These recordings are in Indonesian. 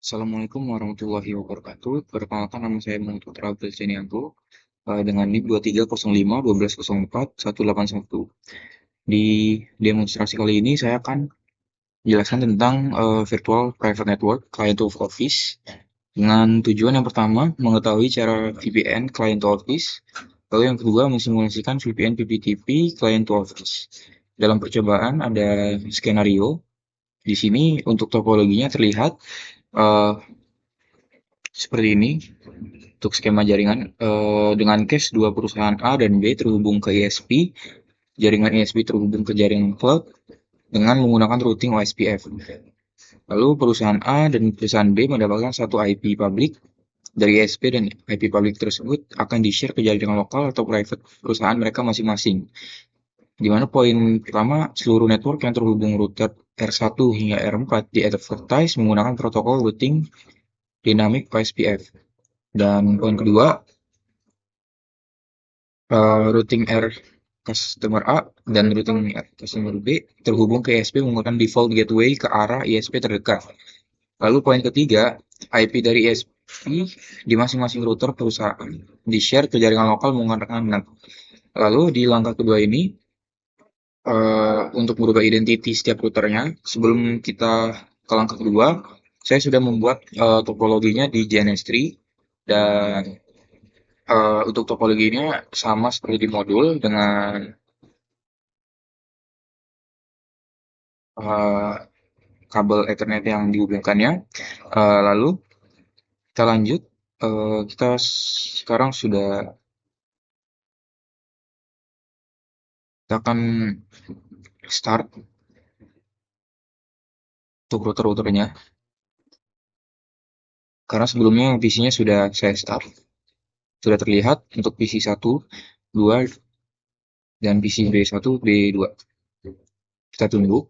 Assalamualaikum warahmatullahi wabarakatuh. Perkenalkan nama saya Muhammad Putra Abdul Janianto dengan NIK 2305 1214181. Di demonstrasi kali ini saya akan menjelaskan tentang virtual private network client to office dengan tujuan yang pertama mengetahui cara VPN client to office, lalu yang kedua mensimulasikan VPN PPTP client to office. Dalam percobaan ada skenario. Di sini untuk topologinya terlihat eh, seperti ini. Untuk skema jaringan dengan case dua perusahaan A dan B terhubung ke ISP, jaringan ISP terhubung ke jaringan cloud dengan menggunakan routing OSPF. Lalu perusahaan A dan perusahaan B mendapatkan satu IP public dari ISP dan IP public tersebut akan di-share ke jaringan lokal atau private perusahaan mereka masing-masing. Di mana poin pertama, seluruh network yang terhubung router R1 hingga R4 di advertise menggunakan protokol routing dynamic OSPF. Dan poin kedua, routing R customer A dan routing R customer B terhubung ke ISP menggunakan default gateway ke arah ISP terdekat. Lalu poin ketiga, IP dari ISP di masing-masing router perusahaan di-share ke jaringan lokal menggunakan NAT. Lalu di langkah kedua ini, untuk merubah identity setiap routernya, sebelum kita ke langkah kedua, saya sudah membuat topologinya di JNS3 dan untuk topologinya sama seperti di modul dengan uh, kabel Ethernet yang dihubungkannya. Lalu kita lanjut. Kita sekarang kita akan start untuk router-routernya. Karena sebelumnya PC-nya sudah saya start. Sudah terlihat untuk PC 1, 2, dan PC B1, B2. Kita tunggu.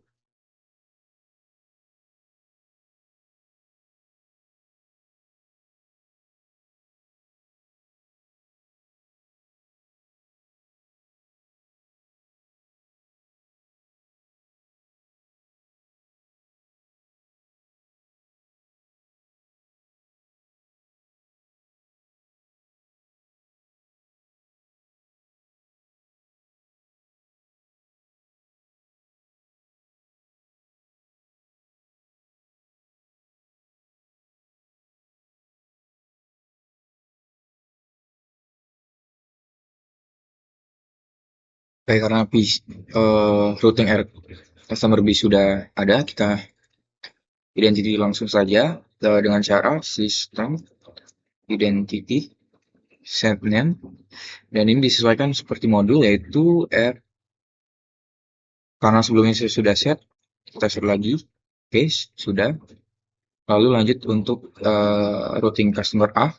Baik, karena PC, routing R customer B sudah ada, kita identity langsung saja dengan cara sistem identity set name, dan ini disesuaikan seperti modul, yaitu R. Karena sebelumnya saya sudah set, kita set lagi. Oke, sudah. Lalu lanjut untuk routing customer A.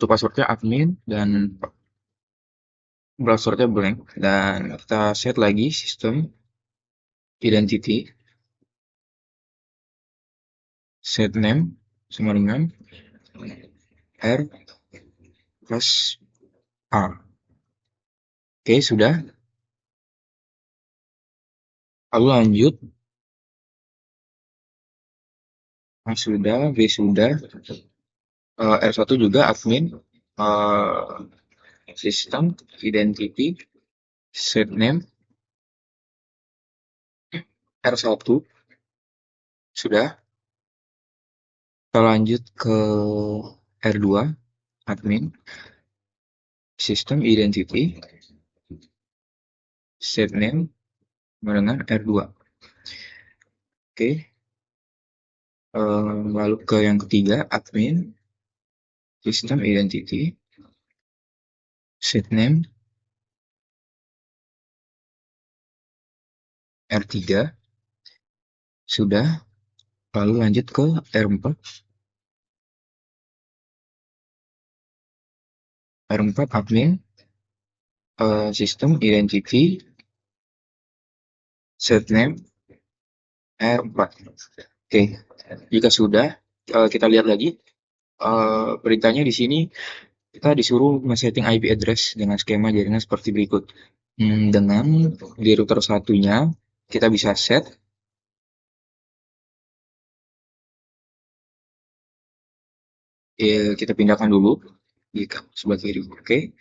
Untuk passwordnya admin dan browsernya blank. Dan kita set lagi sistem identity set name sama dengan R plus A. Oke, sudah. Lalu lanjut. A sudah, B sudah. R1 juga admin. Sistem identity set name R1 sudah. Kita lanjut ke R2 admin sistem identity set name dengan R2. Oke. Lalu ke yang ketiga admin sistem identity set name R3 sudah. Lalu lanjut ke R4 admin sistem identity set name R4. Oke, jika sudah, kita lihat lagi beritanya di sini. Kita disuruh men-setting IP address dengan skema jaringan seperti berikut. Dengan di router satunya kita bisa set Ya, kita pindahkan dulu jika sebelah kiri. Oke.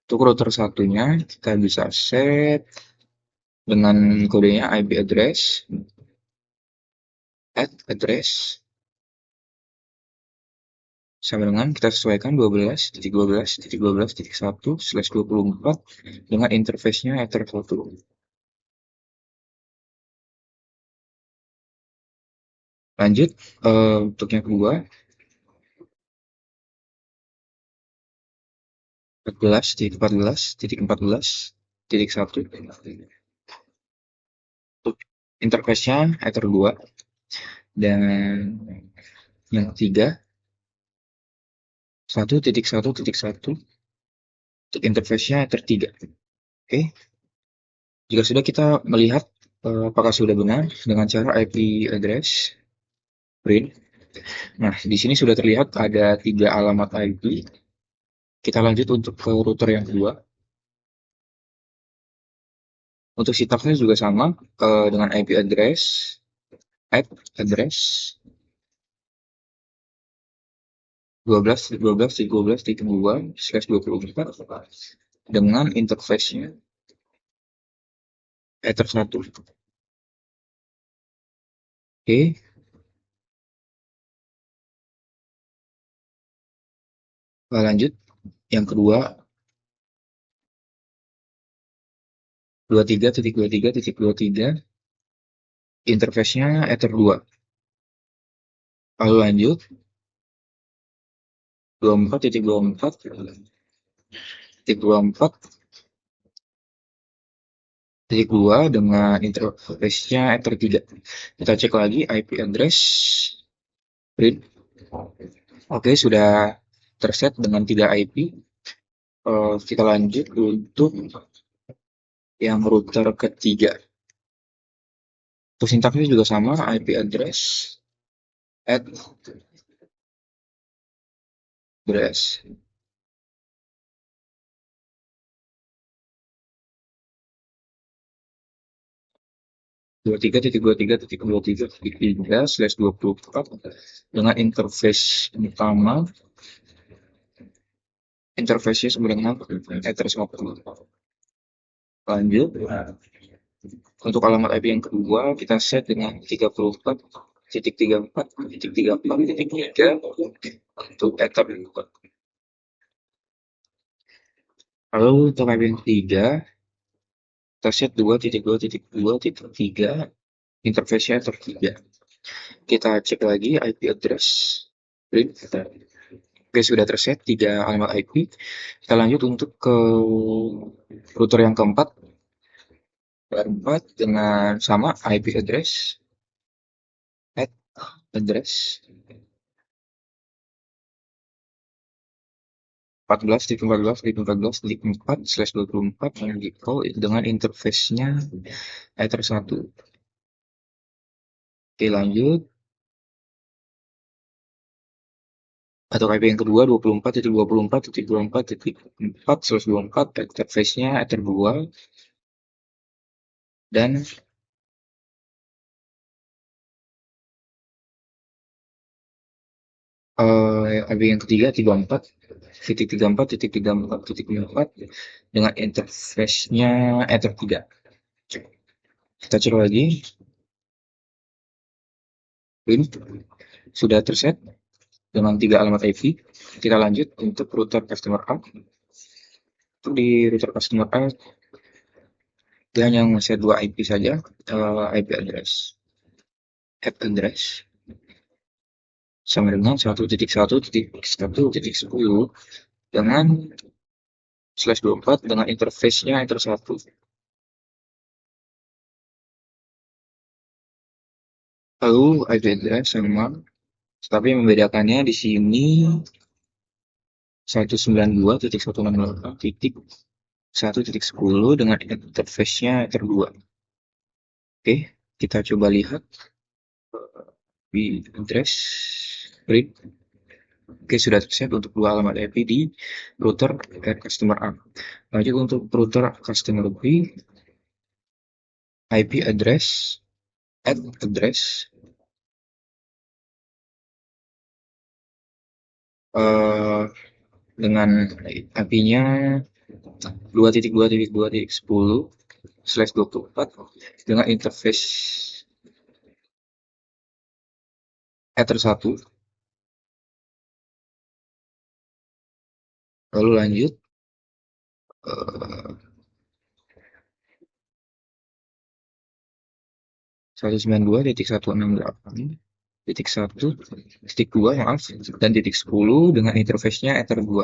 Untuk router satunya kita bisa set dengan kodenya IP address address sama dengan kita sesuaikan 12.12.12.1/24 dengan interface-nya Ether1. Lanjut untuk yang kedua 14.14.14.1 untuk interface-nya Ether2 dan yang ketiga 1.1.1 untuk interface-nya Ether3. Oke, jika sudah kita melihat apakah sudah benar dengan cara IP address print. Nah, di sini sudah terlihat ada 3 alamat IP. Kita lanjut untuk ke router yang kedua. Untuk syntaxnya juga sama dengan IP address address 12.12.12.2/24 dengan interface-nya Ether1. Oke, lanjut yang kedua 23.23.23 interface-nya Ether2. Lalu lanjut 24.24.24.2 dengan interface-nya Ether3. Kita cek lagi IP address print. Oke, sudah terset dengan 3 IP. Kita lanjut untuk yang router ketiga. Untuk sintaksnya juga sama, IP address address 23.23.23.3/24 dengan interface utama interface-nya sama dengan Ether1. Lanjut untuk alamat IP yang kedua kita set dengan 34.34.34.3 untuk Ether2. Lalu untuk IP yang ketiga kita set 2.2.2.3 interface-nya Ether3. Kita cek lagi IP address print. Oke, sudah terset 3 alamat IP. Kita lanjut untuk ke router yang keempat dengan sama IP address address 14.14.14.4/24 yang di-call dengan interface-nya Ether1. Oke, lanjut. Atau IP yang kedua 24.24.24.4/24 interface-nya Ether2 dan IP yang ketiga 34.34.34.4 dengan interface-nya Ether3. Kita cek lagi. Ini sudah terset dengan 3 alamat IP. Kita lanjut untuk router customer A. Untuk di router customer A dia hanya nge-set 2 IP saja, IP address sama dengan 1.1.1.10 dengan /24 dengan interface-nya Ether1. Lalu IP address sama, tapi membedakannya di sini 192.168.1.10 dengan interface-nya Ether2. Oke, kita coba lihat di address print. Oke, sudah terset untuk 2 alamat IP di router customer A. Lanjut untuk router customer B, IP address eh dengan IP-nya 2.2.2.10/24 dengan interface Ether 1. Lalu lanjut, eh, 192.168.1.2 maaf, dan titik 10 dengan interface-nya Ether 2.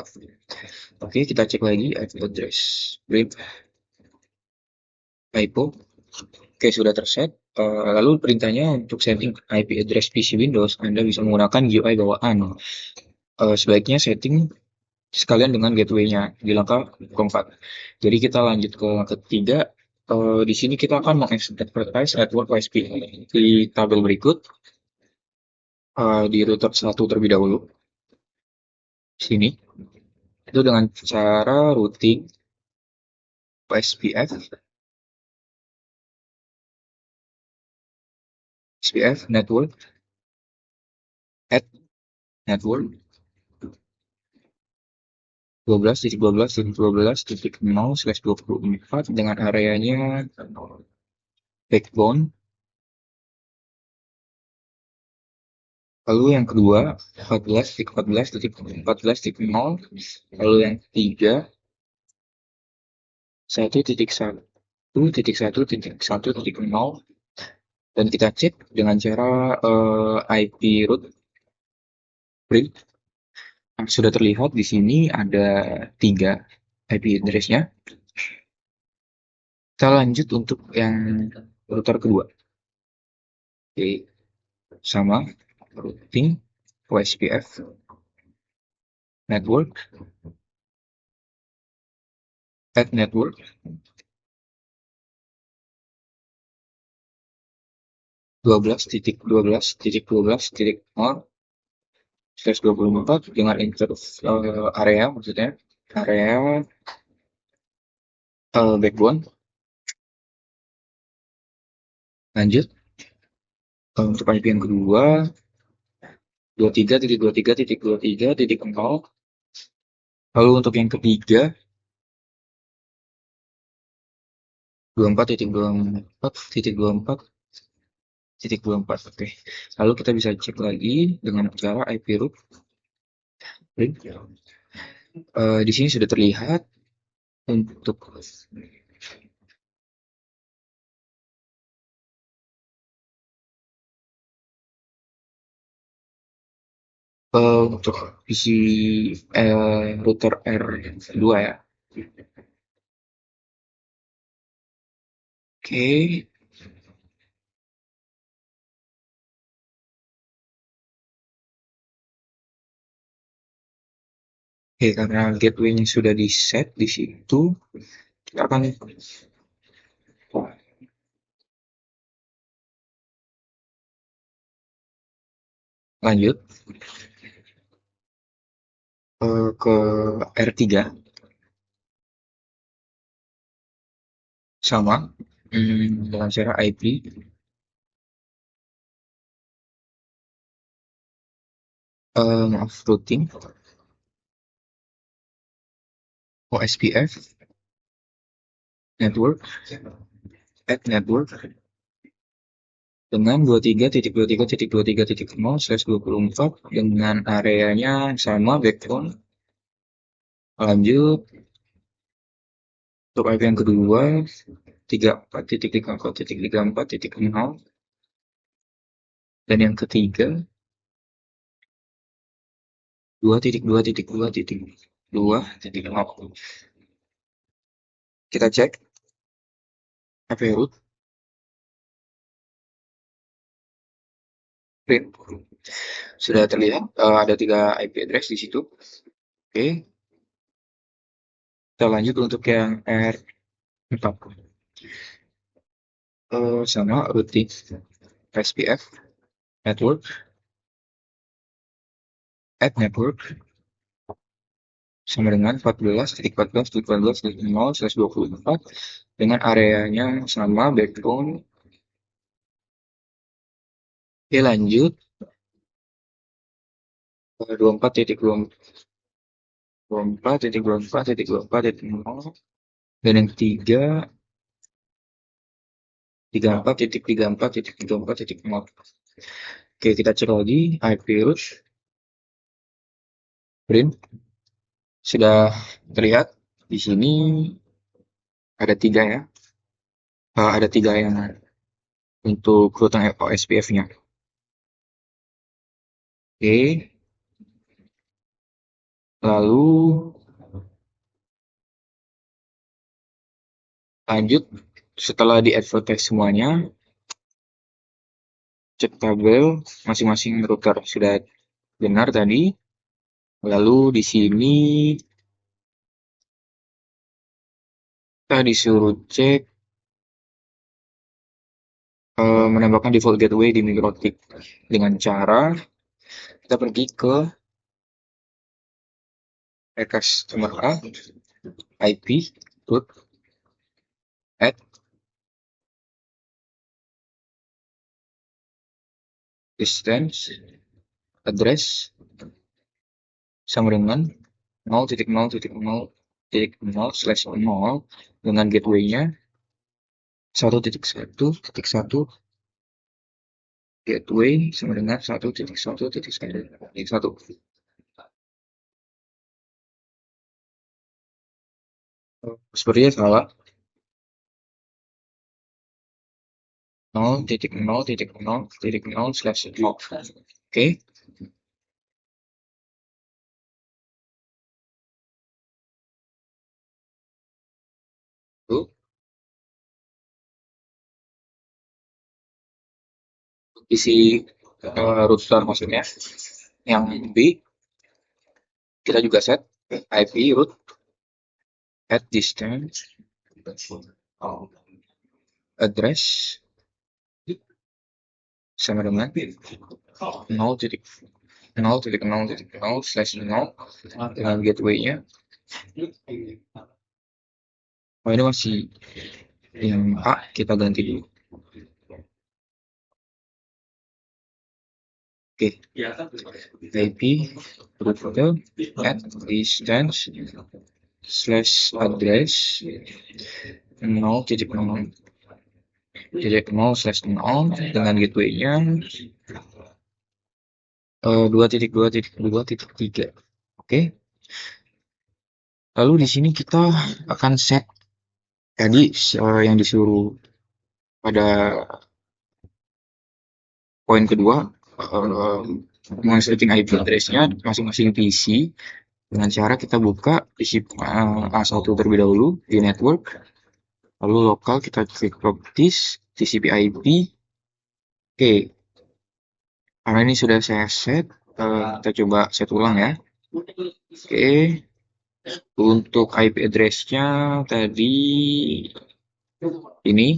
Oke, kita cek lagi IP address RIP IPO. Oke, sudah terset. Lalu perintahnya untuk setting IP address PC Windows, Anda bisa menggunakan GUI bawaan. Sebaiknya setting sekalian dengan gateway-nya di langkah keempat. Jadi kita lanjut ke langkah ketiga. Di sini kita akan mengadvertise network OSP di tabel berikut. Di router 1 terlebih dahulu. Sini. Itu dengan cara routing OSPF, SPF network, add network 12.12.12.0/24 dengan areanya backbone. Lalu yang kedua 14.14.14.0. Lalu yang ketiga 1.1.1.1.0. Dan kita cek dengan cara IP root print. Sudah terlihat di sini ada 3 IP address-nya. Kita lanjut untuk yang router kedua. Oke, sama routing OSPF network, add network 12.12.12.0/24 dengan area, maksudnya area backbone. Lanjut untuk IP yang kedua 23.23.23.0. Lalu untuk yang ketiga 24.24.24.24. Oke. Lalu kita bisa cek lagi dengan cara IP root print. Di sini sudah terlihat untuk untuk PC router R2 ya. Oke, Oke, karena gateway-nya sudah di set di situ, kita akan lanjut ke R3 sama dengan cara IP maaf routing OSPF network add network dengan 23.23.23.0/24 dengan areanya sama backbone. Lanjut untuk IP yang kedua 34.34.34.0 dan yang ketiga 2.2.2.2.0. Kita cek IP root print. Sudah terlihat ada 3 IP address di situ. Oke. Kita lanjut untuk yang R4. Sama routing SPF network add network sama dengan 14.14.14.0/24 dengan areanya sama backbone. Oke, lanjut 24.24.24.0 dan yang ketiga 34.34.34.0. Oke, kita cek lagi IP root print sudah terlihat di sini ada tiga ya. Ada tiga yang untuk rutang OSPF-nya. Oke, lalu lanjut setelah di advertise semuanya, cek tabel masing-masing router sudah benar tadi. Lalu di sini kita disuruh cek menambahkan default gateway di MikroTik dengan cara kita pergi ke customer A, IP, root, add, distance, address, sama dengan 0.0.0.0/0 dengan gateway-nya 1.1.1 gateway sama dengan 1.1.1.1. Sepertinya salah. 0.0.0.0/0. Oke. Tuh. Isi router maksudnya. Yang B kita juga set IP root at distance address sama dengan 0.0.0/0 dengan gateway-nya. Oh, ini masih yang A, kita ganti dulu. Oke, IP router at distance /address 0.0/0 dengan gateway-nya 2.2.2.3. Oke. Lalu di sini kita akan set tadi yang disuruh pada poin kedua, men-setting IP address-nya masing-masing PC dengan cara kita buka PC A1 terlebih dahulu di network, lalu lokal kita klik properties TCP/IP. Oke, karena ini sudah saya set, kita coba set ulang ya. Oke, untuk IP address-nya tadi ini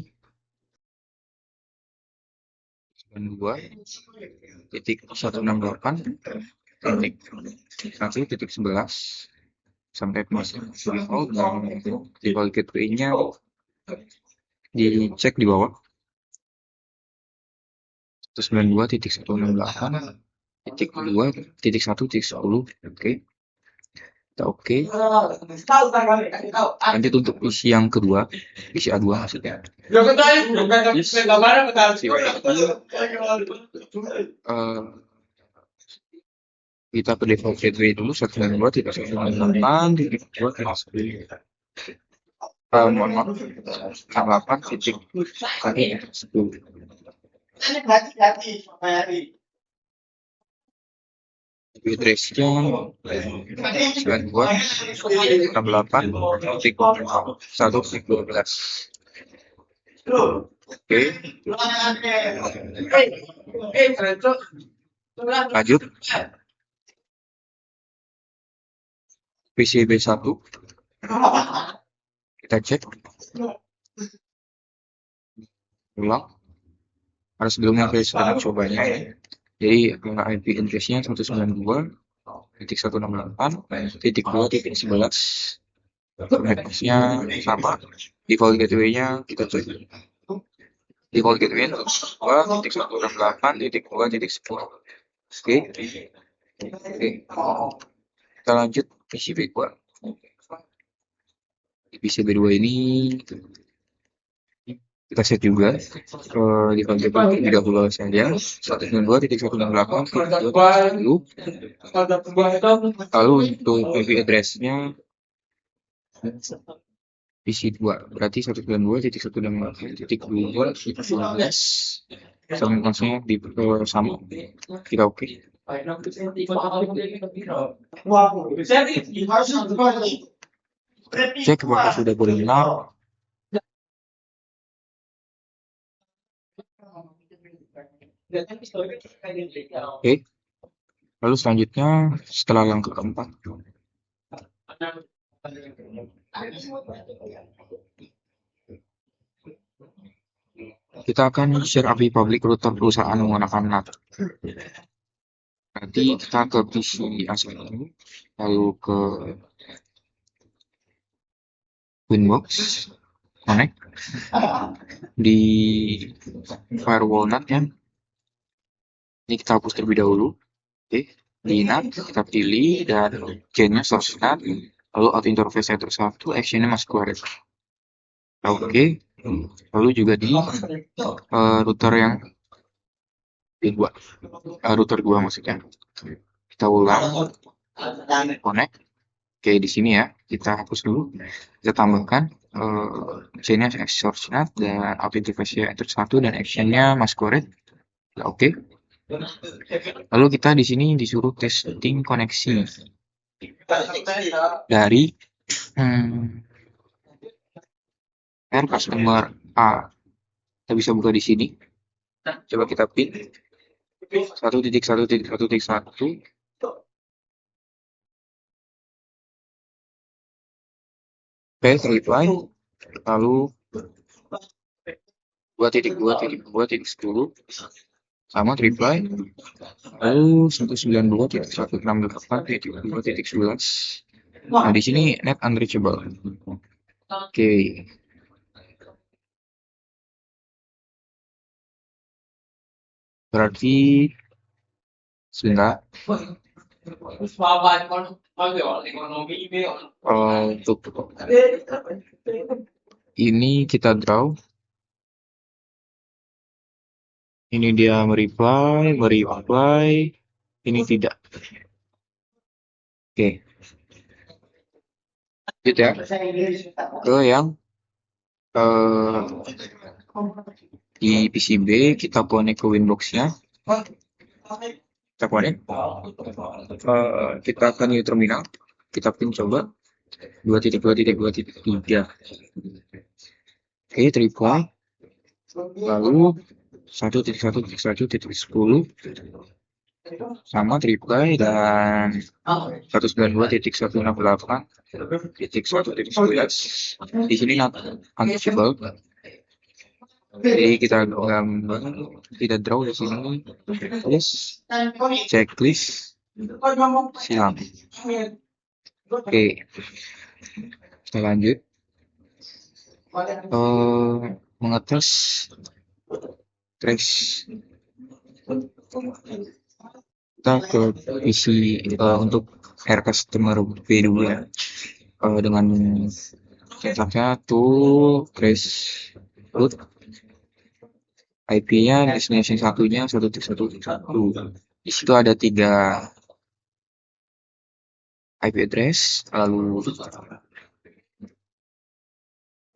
92.168.1.11 sampai masuk default dan default gateway-nya dicek di bawah 92.168.2.1.10. Oke, kita oke. Nanti untuk isi yang kedua, isi A2 maksudnya. Kita ke default gateway dulu 192.168.2.1. Mohon maaf, 8.1. Address-nya 92.168.1.12. Oke. Lanjut. PCB 1. Kita cek. Ulang. Harus sebelumnya saya sudah mencobanya ya. Jadi IP address-nya 192.168.2.11. Address-nya sama. Default gateway-nya kita cek. Default gateway 2.168.2.10. Oke. Oke, kita lanjut PCB 2. Di PCB 2 ini kita set juga di konfigurasi terlebih dahulu saja 192.168.2.10. Lalu untuk IP address-nya PC2 berarti 192.168.2.11 sama langsung di sama kita oke. Cek apakah sudah benar. Oke, lalu selanjutnya setelah langkah keempat kita akan share API public router perusahaan menggunakan NAT. Nanti kita ke PC A1, lalu ke Winbox, connect di firewall NAT ya. Ini kita hapus terlebih dahulu. Oke, di NAT kita pilih dan chainnya source NAT, lalu auto interface header 1, actionnya masuk keluar. Oke, lalu juga di router yang kedua, router 2 maksudnya. Kita ulang, connect. Oke, di sini ya, kita hapus dulu. Kita tambahkan chainnya source NAT dan auto interface header 1 dan actionnya masuk keluar. Oke. Lalu kita di sini disuruh testing koneksi dari R customer A. Kita bisa buka di sini. Coba kita pin 1.1.1.1. Oke, reply. Lalu 2.2.2.10 sama reply. Lalu 192.168.2.11. Nah, di sini net unreachable. Oke. Berarti sebentar. Untuk ini kita draw. Ini dia mereply, ini tidak. Oke. Gitu ya. Ke yang di PCB kita connect ke Winbox-nya. Kita connect. Kita akan new terminal. Kita pin coba 2.2.2.3. Oke, reply. Lalu 1.1.1.10 sama reply dan 192.168.1.11 di sini not unreachable. Jadi kita gambar, kita draw di sini. Yes, checklist silang. Oke, kita lanjut. Mengetes trace. Kita ke isi untuk R customer B2 ya. Dengan sintaksnya tool trace root, IP-nya destination satunya 1.1.1. Di situ ada 3 IP address. Lalu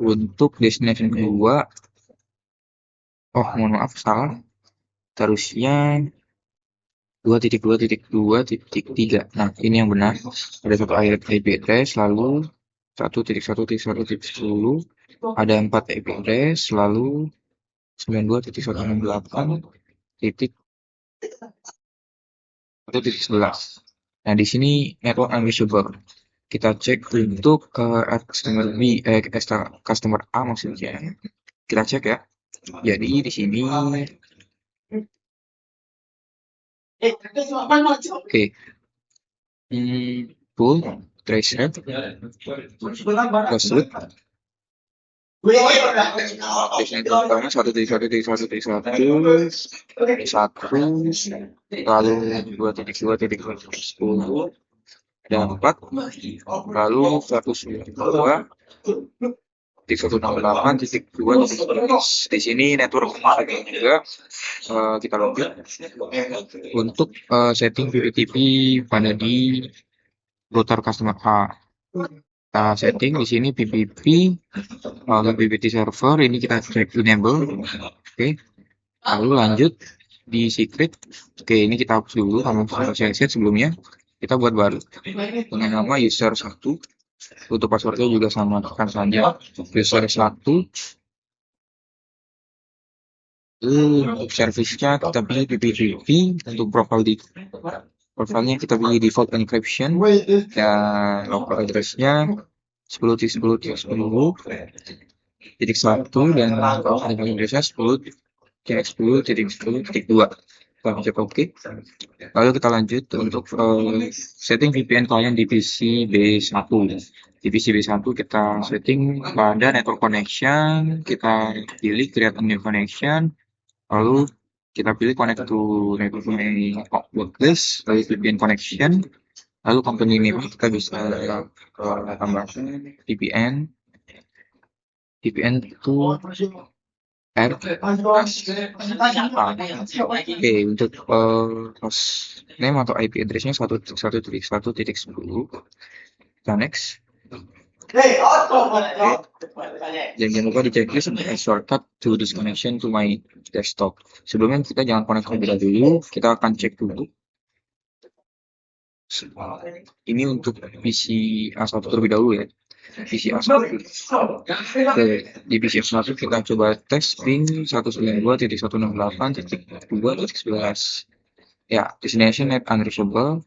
untuk destination kedua, mohon maaf salah. Terusnya 2.2.2.3. Nah, ini yang benar. Ada satu IP address, lalu 1.1.1.10. Ada 4 IP address, lalu 92.168.1.11. Nah, di sini network unreachable. Kita cek untuk customer A maksudnya. Kita cek ya. Jadi di sini oke. Full trace rate, close loop, Destinasi pertama 1.1.1.1.1, lalu 2.2.2.10, ada 4, lalu 192, 168.2. Di sini network juga. Kita lanjut untuk setting PPTP pada di router customer A. Kita setting di sini PPP, PPT server ini kita cek enable. Oke, lalu lanjut di secret. Oke, ini kita hapus dulu karena saya set sebelumnya. Kita buat baru dengan nama user 1. Untuk passwordnya juga sama, tekan saja user 1. Untuk service-nya kita pilih PPTP. Untuk profilnya kita pilih default encryption, dan local address-nya 10.10.10.1 dan local address-nya 10.10.10.2. Kita pencet OK. Lalu kita lanjut untuk setting VPN client di PC B1. Di PC B1 kita setting pada network connection, kita pilih create a new connection, lalu kita pilih connect to network worklist, lalu VPN connection, lalu company name kita bisa tambahkan VPN to R. Oke, untuk host name atau IP address-nya 1.1.1.10. Kita next. Jangan lupa di checklist untuk shortcut to this connection to my desktop. Sebelumnya kita jangan connect terlebih dahulu, kita akan cek dulu. Ini untuk PC A1 terlebih dahulu ya. PC A1. Di PC A1 kita coba tes pin 192.168.2.11. Ya, destination net unreachable.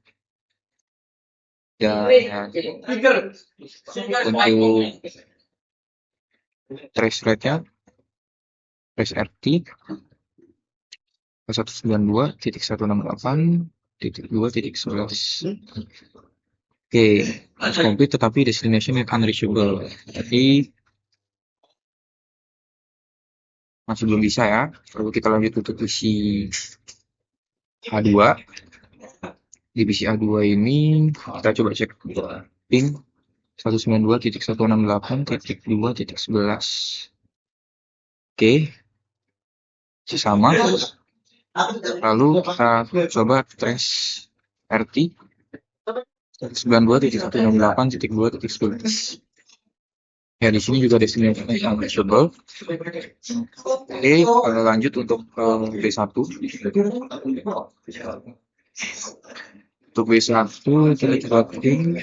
Dan untuk trace rate-nya, trace RT 192.168.2.11. Oke, complete tetapi destination net unreachable. Jadi masih belum bisa ya. Lalu kita lanjut untuk PC A2. Di PC A2 ini kita coba cek pin 192.168.2.11. Oke, sama. Lalu kita coba trace RT 192.168.2.11. Ya, di sini juga destination unreachable. Oke, lanjut untuk B1. Untuk B1 kita coba pin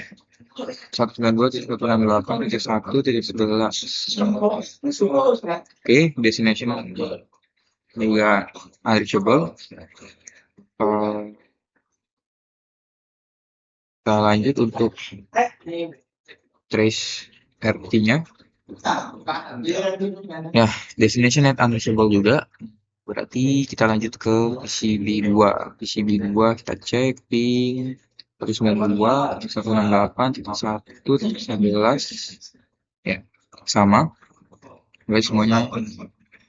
192.168.1.11. Oke, destination juga unreachable. Kita lanjut untuk trace RT-nya. Ya, destination net unreachable juga. Berarti kita lanjut ke PCB2. PCB2 kita cek pin 192.168.1.11. Ya, sama. Guys, semuanya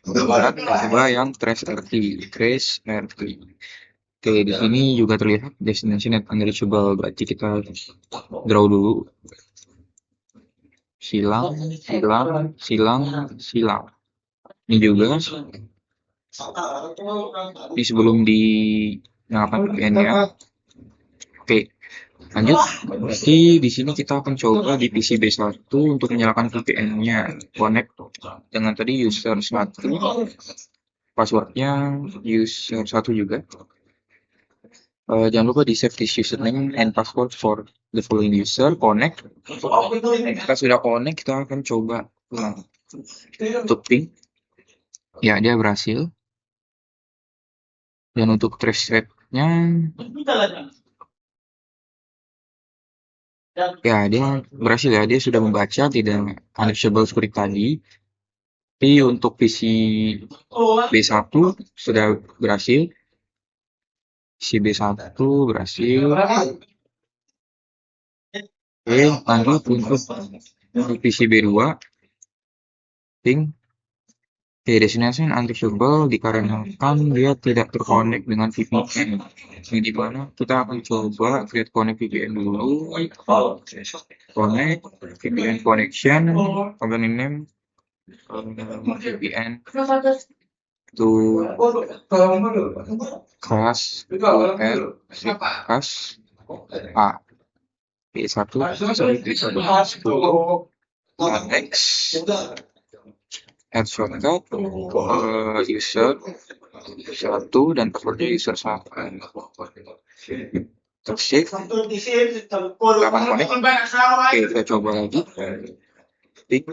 berat. Coba yang trace RT. Oke, di sini juga terlihat destination net unreachable. Berarti kita draw dulu. Silang. Ini juga. Ini sebelum dinyalakan VPN-nya. Oke, lanjut. Berarti di sini kita akan coba di PC B1 untuk menyalakan VPN-nya. Connect dengan tadi user 1. Passwordnya user 1 juga. Jangan lupa di save this username and password for the following user. Connect. Kita sudah connect, kita akan coba untuk ping. Ya, dia berhasil. Dan untuk trace rate-nya, ya dia berhasil ya. Dia sudah membaca, tidak unreachable seperti tadi. Tapi untuk PC B1 sudah berhasil. PC B1 berhasil. Oke, lanjut untuk PC B2. ping. Oke, destination unreachable dikarenakan dia tidak terkonek dengan VPN. Yang dimana kita akan coba create connect VPN dulu. Connect VPN connection, company name VPN to class UR class A P1 10 next add shortcut user 1 dan passwordnya user 1. Terus save. Akan connect. Oke, kita coba lagi. Tik.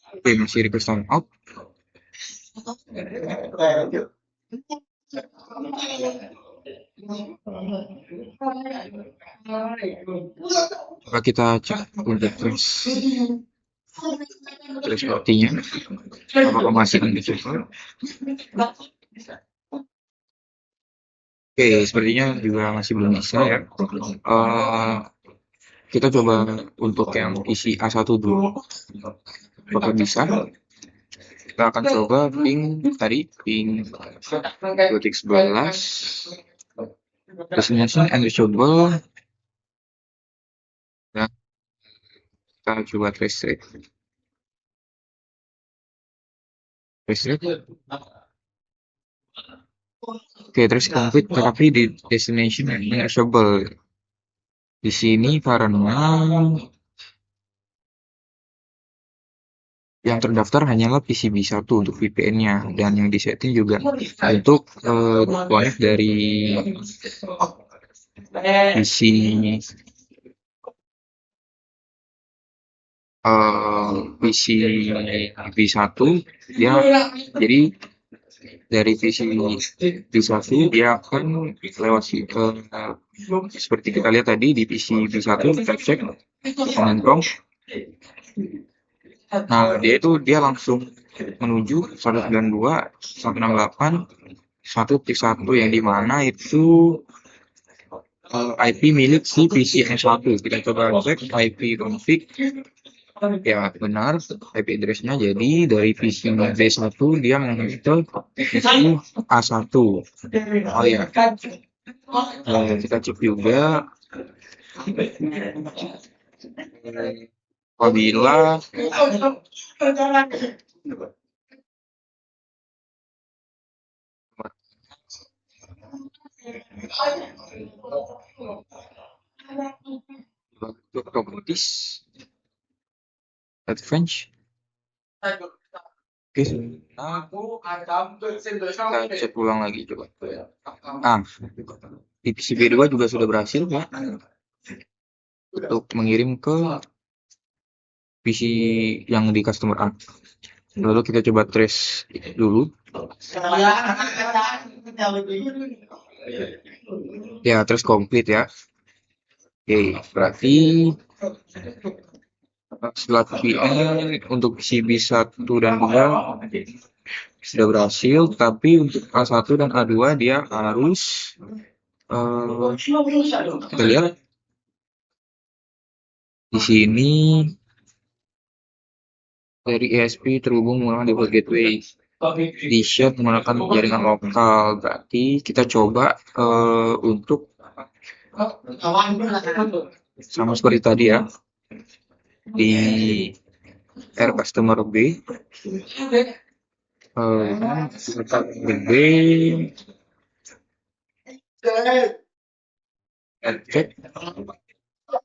Oke, masih request time out. Coba kita cek untuk terus sepertinya apakah masih unreachable. Oke, sepertinya juga masih belum bisa ya. Kita coba untuk yang isi A1 dulu. Apakah bisa? Kita akan coba ping tadi, ping 2.11 destination unreachable. Nah, kita coba trace rate. Oke, terus complete tetapi di destination unreachable. Di sini karena yang terdaftar hanyalah PCB1 untuk VPN-nya dan yang disetting juga untuk connect dari PC PC1 dia jadi dari PC1 dia akan lewat seperti kita lihat tadi di PC1 kita cek command prompt. Nah, dia langsung menuju 192.168.1.1 yang dimana itu IP milik si PC yang 1. Kita coba cek IP config. Ya, benar IP address-nya. Jadi dari PC B1 dia menghubungi ke PC A1. Oh ya. Kita cek juga apabila properties advance. Oke, kita cek ulang lagi coba. Di PC B2 juga sudah berhasil ya untuk mengirim ke PC yang di customer A. Lalu kita coba trace dulu. Ya, trace complete ya. Oke, berarti setelah VPN untuk PC1 dan 2 sudah berhasil, tapi untuk A1 dan A2 dia harus kita lihat di sini dari ESP terhubung menggunakan default gateway di share menggunakan jaringan lokal. Berarti kita coba untuk sama seperti tadi ya di R customer B B cek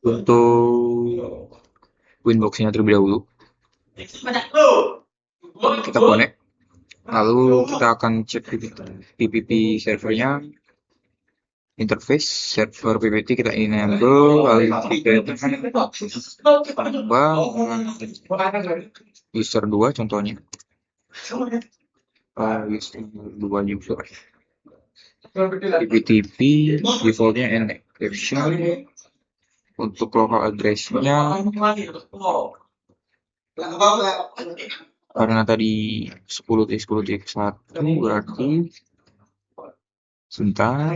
untuk Winbox-nya terlebih dahulu. Kita connect. Lalu kita akan cek PPP servernya. Interface server PPT kita enable, lalu kita tambah user 2 contohnya. User 2 user. PPTP defaultnya encryption. Untuk local address-nya karena tadi 10.10.1 berarti sebentar.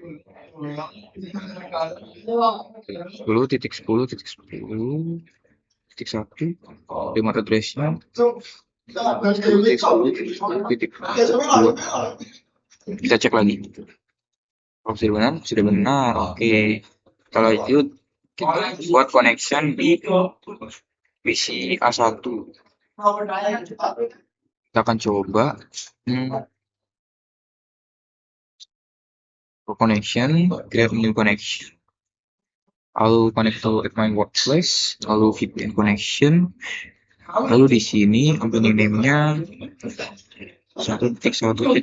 10.10.10.10.1 remote address-nya 10.10.2. Kita cek lagi. Oh, sudah benar. Oke. Kita lanjut. Kita buat connection di PC A1. Kita akan coba for connection, create new connection. Lalu connect to at my workplace, lalu VPN connection. Lalu di sini company name-nya 1.1.1. Coba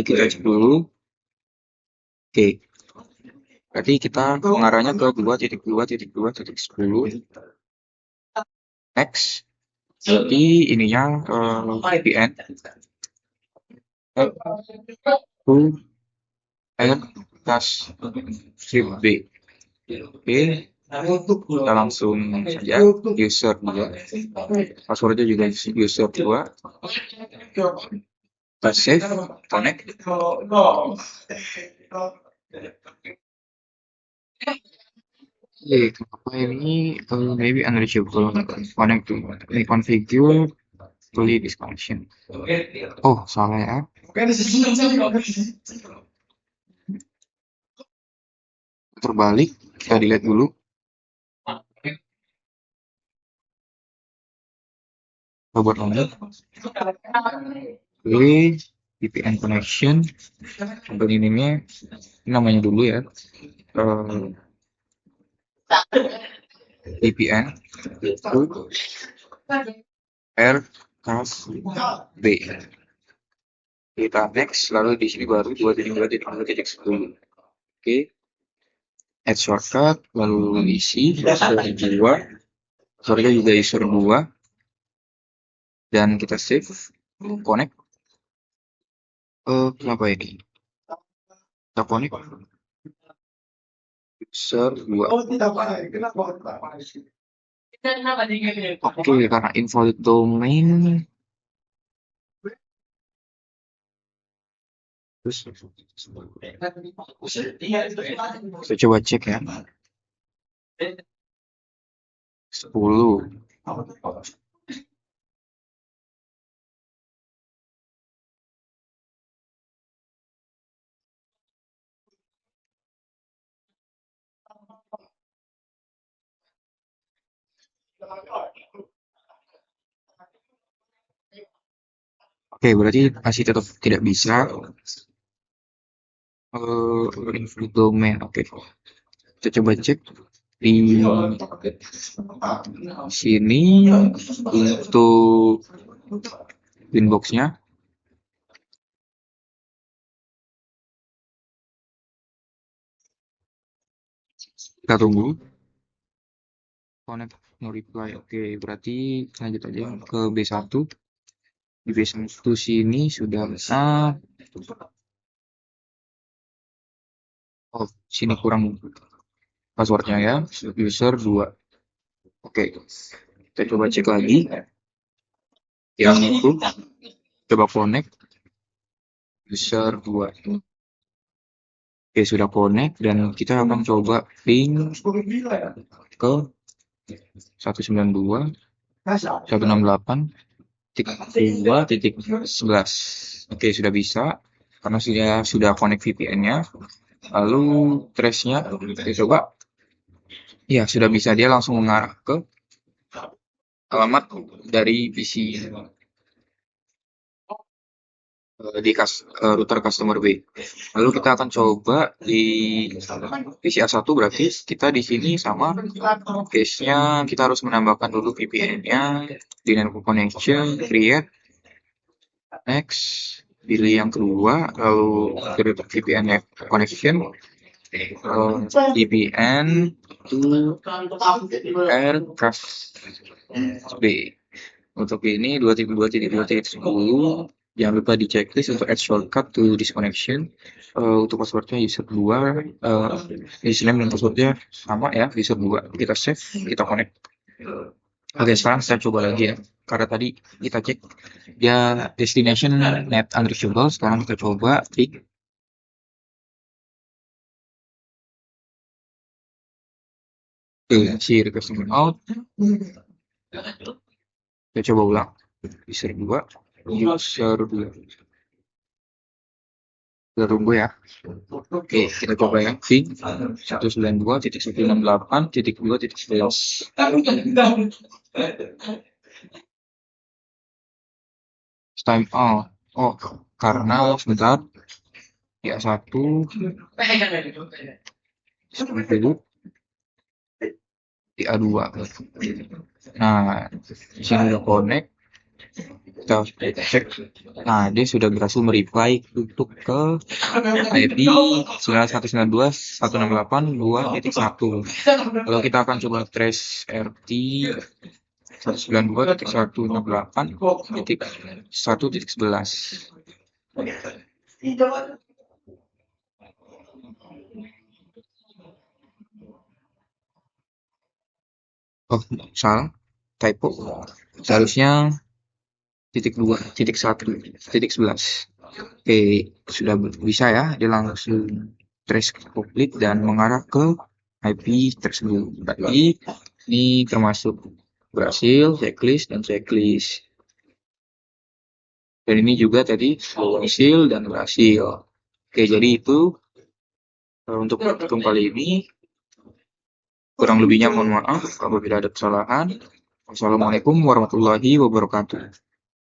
kita cek dulu. Oke. Berarti kita mengarahnya ke 2.2.2.10. Next. Jadi ininya VPN to aircast strip B. Oke, kita langsung saja user 2. Passwordnya juga user 2. Kita save, connect. Kenapa ini maybe unreachable, connect to configure fully disconnection. Oh, salah ya. Terbalik, kita delete dulu. Coba lagi. VPN connection. Company name-nya namanya dulu ya. VPN to aircast B. Kita next, lalu di sini baru 2.2.2.10. Oke. Add shortcut, lalu isi user 2. Sorry juga user 2. Dan kita save, connect. Kenapa ini? Kita connect. User 2. Oke, karena invalid domain. Terus kita coba cek ya. 10. Oke, berarti masih tetap tidak bisa. Invalid domain. Oke. Kita coba cek di sini untuk inbox-nya. Kita tunggu. Connect, no reply. Oke, berarti lanjut aja ke B1. Di B1 sini sudah bisa. Oh, sini kurang passwordnya ya. User 2. Oke, kita coba cek lagi. Yang itu, coba connect. User 2. Oke, sudah connect dan kita akan coba ping ke 192.168.2.11. Oke, sudah bisa karena sudah connect VPN-nya. Lalu trace-nya kita coba. Ya, sudah bisa, dia langsung mengarah ke alamat dari PC di router customer B. Lalu kita akan coba di PC A1, berarti kita di sini sama case-nya kita harus menambahkan dulu VPN-nya di network connection, create, next, pilih yang kedua, lalu create VPN connection, VPN to aircast B. Untuk ini 2.2.2.10. Jangan lupa di checklist untuk add shortcut to disconnection. Untuk passwordnya user 2, username dan passwordnya sama ya, user 2. Kita save, kita connect. Oke, sekarang saya coba lagi ya. Karena tadi kita cek dia destination net unreachable. Sekarang kita coba klik Oke, si request timeout. Kita coba ulang. User 2. User 2. Kita tunggu ya. Oke, kita coba ya. Ping 192.168.2.11. Time out. Oh, karena sebentar. Ya, 1. Dulu. Di A2. Nah, di sini udah connect. Kita cek. Nah, dia sudah berhasil mereply untuk ke IP 9192.168.2.1. Kalau kita akan coba trace RT 192.168.1.11. Oh, salah. Typo. Seharusnya titik 2, titik 1, titik 11. Oke, sudah bisa ya. Dia langsung trace komplit dan mengarah ke IP tersebut. Berarti ini termasuk berhasil, checklist, dan checklist. Dan ini juga tadi berhasil dan berhasil. Oke, jadi itu untuk praktikum kali ini. Kurang lebihnya mohon maaf apabila ada kesalahan. Wassalamualaikum warahmatullahi wabarakatuh.